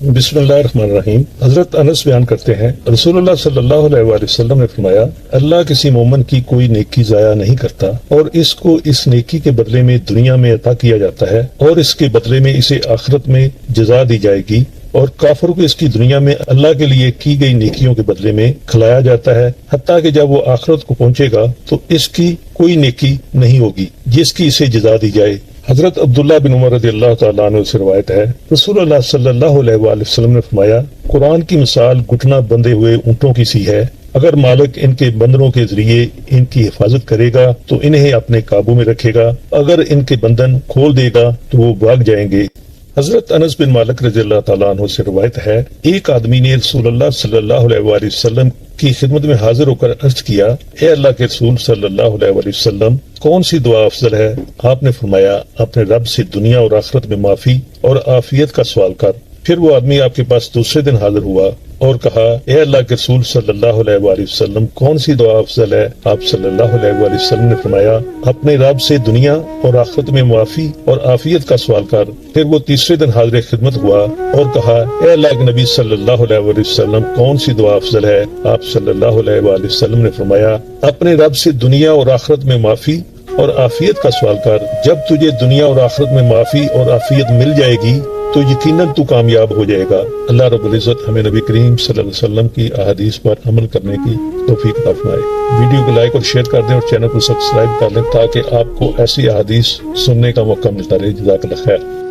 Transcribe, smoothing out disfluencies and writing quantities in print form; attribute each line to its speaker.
Speaker 1: بسم اللہ الرحمن الرحیم۔ حضرت انس بیان کرتے ہیں رسول اللہ صلی اللہ علیہ وآلہ وسلم نے فرمایا، اللہ کسی مومن کی کوئی نیکی ضائع نہیں کرتا اور اس کو اس نیکی کے بدلے میں دنیا میں عطا کیا جاتا ہے اور اس کے بدلے میں اسے آخرت میں جزا دی جائے گی، اور کافر کو اس کی دنیا میں اللہ کے لیے کی گئی نیکیوں کے بدلے میں کھلایا جاتا ہے، حتیٰ کہ جب وہ آخرت کو پہنچے گا تو اس کی کوئی نیکی نہیں ہوگی جس کی اسے جزا دی جائے۔ حضرت عبداللہ بن عمر رضی اللہ تعالیٰ عنہ سے روایت ہے، رسول اللہ صلی اللہ علیہ وآلہ وسلم نے فرمایا، قرآن کی مثال گھٹنا بندھے ہوئے اونٹوں کی سی ہے، اگر مالک ان کے بندروں کے ذریعے ان کی حفاظت کرے گا تو انہیں اپنے قابو میں رکھے گا، اگر ان کے بندھن کھول دے گا تو وہ بھاگ جائیں گے۔ حضرت انس بن مالک رضی اللہ تعالیٰ عنہ سے روایت ہے، ایک آدمی نے رسول اللہ صلی اللہ علیہ وآلہ وسلم کی خدمت میں حاضر ہو کر عرض کیا، اے اللہ کے رسول صلی اللہ علیہ وآلہ وسلم، کون سی دعا افضل ہے؟ آپ نے فرمایا، اپنے رب سے دنیا اور آخرت میں معافی اور عافیت کا سوال کر۔ پھر وہ آدمی آپ کے پاس دوسرے دن حاضر ہوا اور کہا، اے اللہ کے رسول صلی اللہ علیہ وآلہ وسلم، کون سی دعا افضل ہے؟ آپ صلی اللہ علیہ وآلہ وسلم نے فرمایا، اپنے رب سے دنیا اور آخرت میں معافی اور عافیت کا سوال کر۔ پھر وہ تیسرے دن حاضر خدمت ہوا اور کہا، اے اللہ کے نبی صلی اللہ علیہ وآلہ وسلم، کون سی دعا افضل ہے؟ آپ صلی اللہ علیہ وآلہ وسلم نے فرمایا، اپنے رب سے دنیا اور آخرت میں معافی اور عافیت کا سوال کر۔ جب تجھے دنیا اور آخرت میں معافی اور عافیت مل جائے گی تو یقیناً تو کامیاب ہو جائے گا۔ اللہ رب العزت ہمیں نبی کریم صلی اللہ علیہ وسلم کی احادیث پر عمل کرنے کی توفیق عطا فرمائے۔ ویڈیو کو لائک اور شیئر کر دیں اور چینل کو سبسکرائب کر لیں تاکہ آپ کو ایسی احادیث سننے کا موقع ملتا رہے۔ جزاک اللہ خیر۔